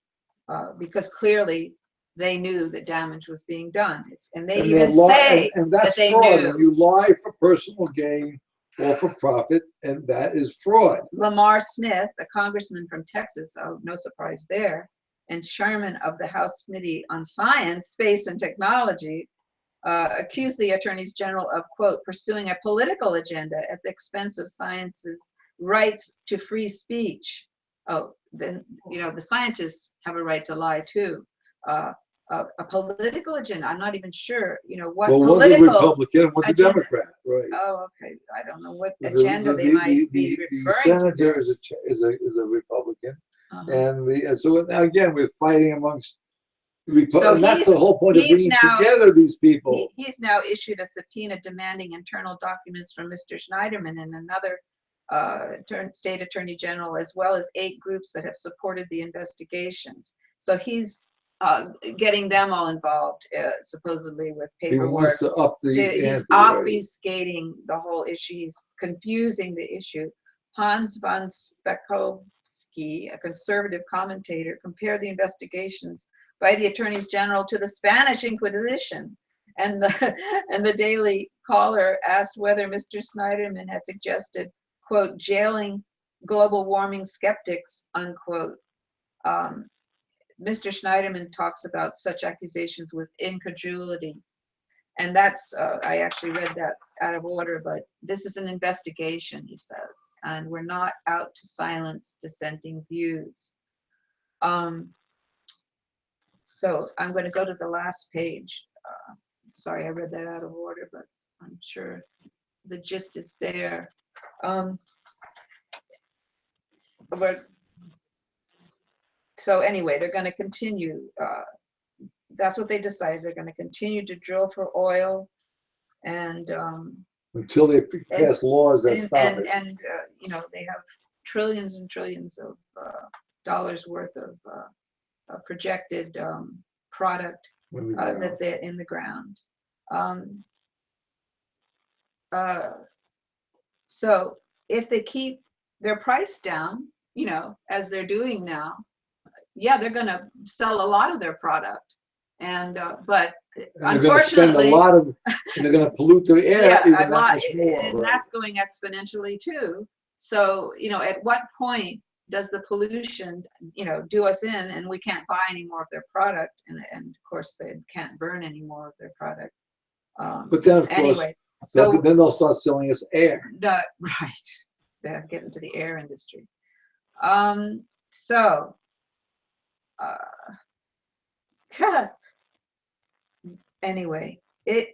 because clearly they knew that damage was being done. And they even say that they knew. And you lie for personal gain or for profit, and that is fraud. Lamar Smith, a congressman from Texas, oh, no surprise there, and chairman of the House Committee on Science, Space, and Technology, accused the attorneys general of, quote, pursuing a political agenda at the expense of science's rights to free speech. Oh, then, the scientists have a right to lie too. A political agenda, I'm not even sure, what well, political. One's a Republican, one's a Democrat, right? Oh, okay. I don't know what agenda they might be referring to. The senator is a Republican. Uh-huh. And so now again, we're fighting amongst So And that's the whole point of he's bringing now- together these people. He's now issued a subpoena demanding internal documents from Mr. Schneiderman and another state attorney general, as well as 8 groups that have supported the investigations. So he's getting them all involved, supposedly with He wants paperwork. to up the He's ante, right? obfuscating the whole issue. He's confusing the issue. Hans von Spekovsky, a conservative commentator, compared the investigations by the attorneys general to the Spanish Inquisition. And the Daily Caller asked whether Mr. Schneiderman had suggested, quote, jailing global warming skeptics, unquote. Mr. Schneiderman talks about such accusations with incredulity. And that's, I actually read that out of order, but this is an investigation, he says, and we're not out to silence dissenting views. So I'm going to go to the last page. Sorry, I read that out of order, but I'm sure the gist is there. So anyway, they're going to continue. That's what they decided. They're going to continue to drill for oil, and Until they pass laws that stop it. And you know, they have trillions and trillions of dollars worth of projected product that they're in the ground. So if they keep their price down, you know, as they're doing now, yeah, they're going to sell a lot of their product. And but And they're going to spend a unfortunately, lot of, and they're going to pollute the air yeah, even a that lot, much more. and right? that's going exponentially too. So, you know, at what point does the pollution, you know, do us in, and we can't buy any more of their product, and of course they can't burn any more of their product. But then, of course, Anyway, so then they'll start selling us air. right, they'll get into the air industry. So. Anyway,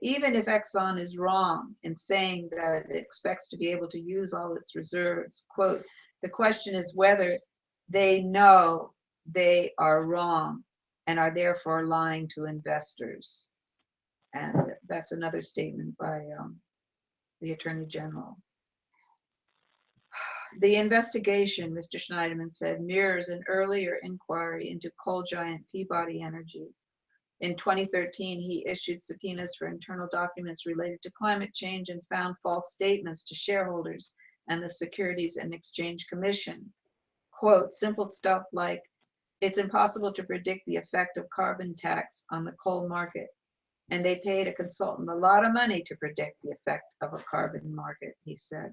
even if Exxon is wrong in saying that it expects to be able to use all its reserves, quote, the question is whether they know they are wrong and are therefore lying to investors. And that's another statement by the Attorney General. The investigation, Mr. Schneiderman said, mirrors an earlier inquiry into coal giant Peabody Energy. In 2013, he issued subpoenas for internal documents related to climate change and found false statements to shareholders and the Securities and Exchange Commission. Quote, simple stuff like, it's impossible to predict the effect of carbon tax on the coal market. And they paid a consultant a lot of money to predict the effect of a carbon market, he said.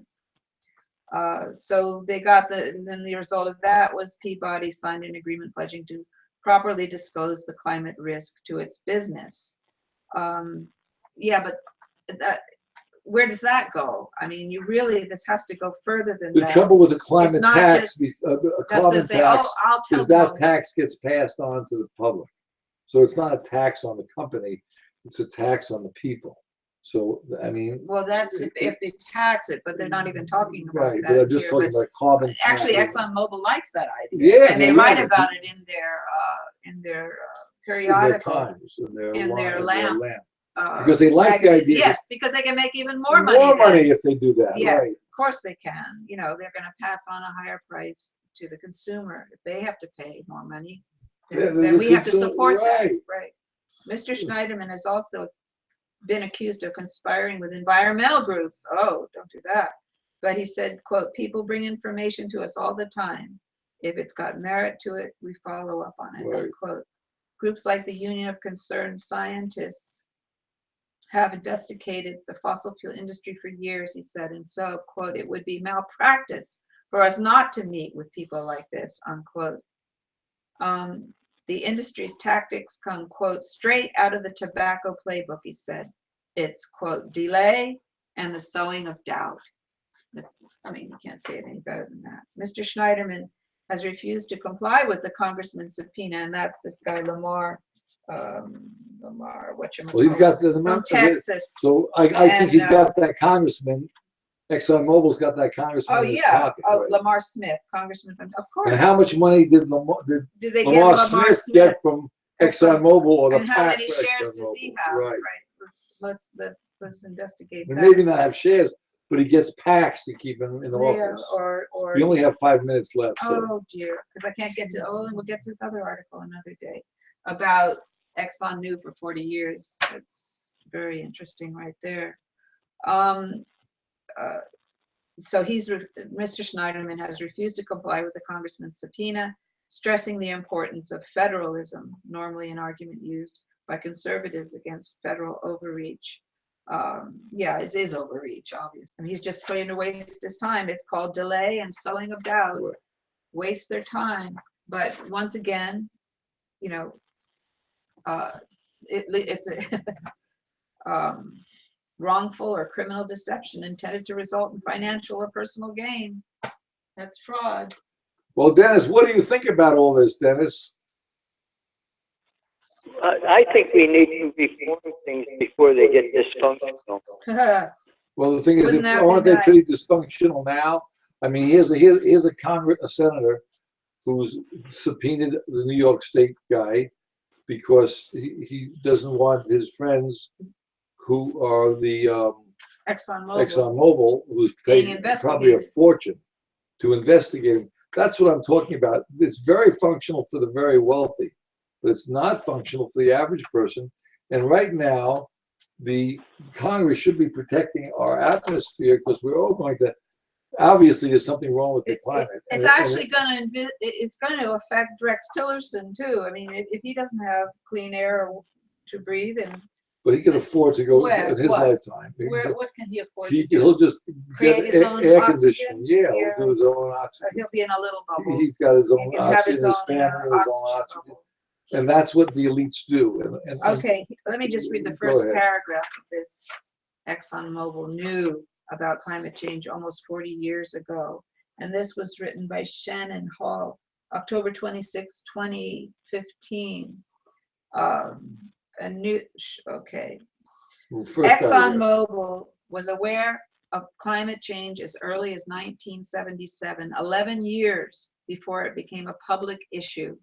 So they got then the result of that was Peabody signed an agreement pledging to properly disclose the climate risk to its business. Yeah, but where does that go? I mean, this has to go further than that. The trouble with a climate It's not tax, just a carbon say, tax, oh, I'll tell is that them. tax gets passed on to the public. So it's not a tax on the company, it's a tax on the people. So, I mean. Well, that's if they tax it, but they're not even talking about Right, that but I'm just here, talking but about carbon. actually, tax. Exxon Mobile likes that idea. Yeah, And they they write love it. about it in their periodical. Times, in their lamp. Because they like the magazine. idea. Yes, because they can make even more money. More then. money if they do that, Yes, right? of course they can. You know, they're going to pass on a higher price to the consumer. If they have to pay more money, then we have to support that. Right. Mr. Schneiderman has also been accused of conspiring with environmental groups. Oh, don't do that. But he said, quote, people bring information to us all the time. If it's got merit to it, we follow up on it, Right. unquote. Groups like the Union of Concerned Scientists have investigated the fossil fuel industry for years, he said, and so, quote, it would be malpractice for us not to meet with people like this, unquote. The industry's tactics come, quote, straight out of the tobacco playbook, he said. It's, quote, delay and the sowing of doubt. I mean, you can't say it any better than that. Mr. Schneiderman has refused to comply with the congressman's subpoena, and that's this guy, Lamar, Well, he's got the from Texas. So I think he's got that congressman. Exxon Mobil's got that congressman Oh, in his yeah. pocket. Oh, right? Lamar Smith, congressman, of course. And how much money did Did they Lamar give Lamar Smith get from Exxon Mobile or the And how PAC many for shares does he ExxonMobil. have? Right. Let's investigate And that. maybe not have shares, but he gets PACs to keep him in the Yeah, office. or We only have 5 minutes left. So. oh dear, because I can't get to, we'll get to this other article another day about Exxon knew for 40 years. That's very interesting right there. So Mr. Schneiderman has refused to comply with the congressman's subpoena, stressing the importance of federalism, normally an argument used by conservatives against federal overreach. Yeah, it is overreach, obviously. And he's just trying to waste his time. It's called delay and sowing of doubt. Waste their time. But once again, you know, it's a wrongful or criminal deception intended to result in financial or personal gain. That's fraud. Well, Dennis, what do you think about all this, Dennis? I think we need to reform things before they get dysfunctional. Well, the thing is, Wouldn't that be aren't they pretty nice? dysfunctional now? I mean, here's a senator who's subpoenaed the New York State guy because he doesn't want his friends who are the Exxon Mobile. ExxonMobil, who's Being paid investigated. probably a fortune to investigate him. That's what I'm talking about. It's very functional for the very wealthy, but it's not functional for the average person. And right now, the Congress should be protecting our atmosphere because we're all going to. Obviously, there's something wrong with the climate. It's actually going to affect Rex Tillerson too. I mean, if he doesn't have clean air to breathe, and but he can afford to go Where? in his What? lifetime. what can he afford to do? He'll just Create get his own air oxygen? conditioning. Yeah, Yeah. he'll do his own oxygen. He'll be in a little bubble. He's got his He own can have oxygen, his his own family, his own oxygen oxygen. bubble. And that's what the elites do. And Okay, let me just read the Go first ahead. paragraph of this. ExxonMobil knew about climate change almost 40 years ago. And this was written by Shannon Hall, October 26, 2015. Okay. Well, first paragraph. ExxonMobil was aware of climate change as early as 1977, 11 years before it became a public issue,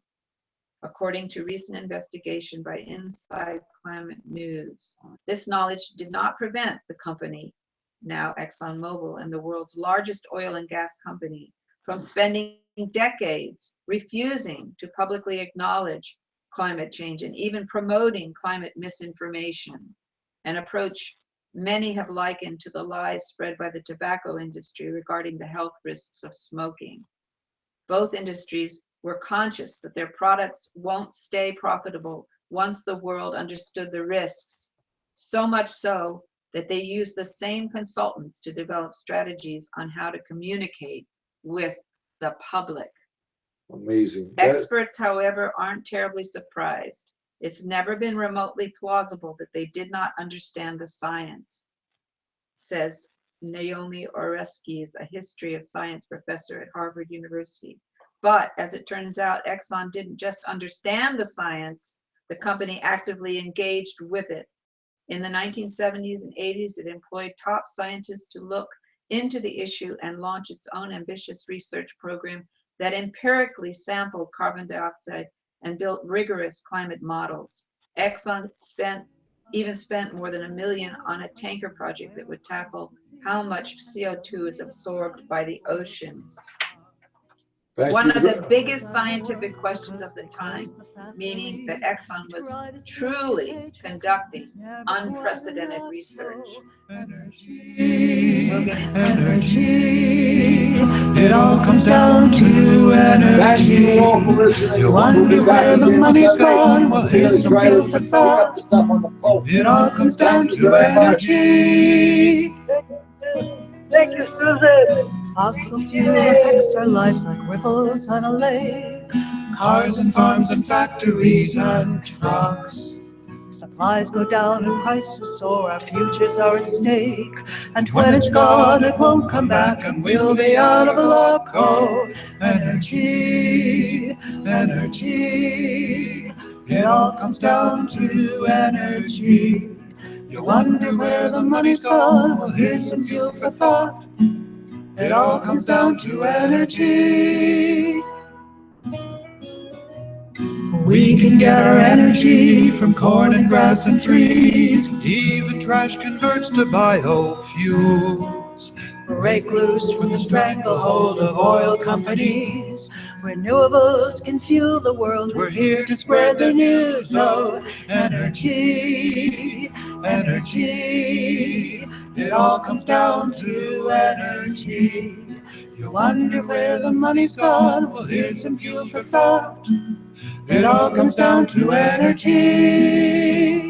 according to recent investigation by Inside Climate News. This knowledge did not prevent the company, now ExxonMobil, and the world's largest oil and gas company, from spending decades refusing to publicly acknowledge climate change and even promoting climate misinformation, an approach many have likened to the lies spread by the tobacco industry regarding the health risks of smoking. Both industries were conscious that their products won't stay profitable once the world understood the risks, so much so that they used the same consultants to develop strategies on how to communicate with the public. Amazing. Experts, however, aren't terribly surprised. It's never been remotely plausible that they did not understand the science, says Naomi Oreskes, a history of science professor at Harvard University. But as it turns out, Exxon didn't just understand the science, the company actively engaged with it. In the 1970s and 80s, it employed top scientists to look into the issue and launch its own ambitious research program that empirically sampled carbon dioxide and built rigorous climate models. Exxon spent more than $1 million on a tanker project that would tackle how much CO2 is absorbed by the oceans. One of the biggest scientific questions of the time, meaning that Exxon was truly conducting unprecedented research. We'll get into Energy. It all comes down to Thank you energy. all for listening. You wonder where the money's gone. Well, here's some try to food for pick up the thought. stuff on the post. It all comes down Thank you to very much. energy. Thank you, Susan. Fossil fuel affects our lives like ripples on a lake. Cars and farms and factories and trucks. Supplies go down and prices soar, our futures are at stake. And when it's gone, it won't come back, and we'll be out of luck. Oh, energy, energy. It all comes down to energy. You wonder where the money's gone. Well, here's some fuel for thought. It all comes down to energy. we can get our energy from corn and grass and trees. Even trash converts to biofuels. Break loose from the stranglehold of oil companies. Renewables can fuel the world. We're here to spread the news. Oh, energy, energy. It all comes down to energy. You wonder where the money's gone? Well, here's some fuel for thought. It all comes down to energy.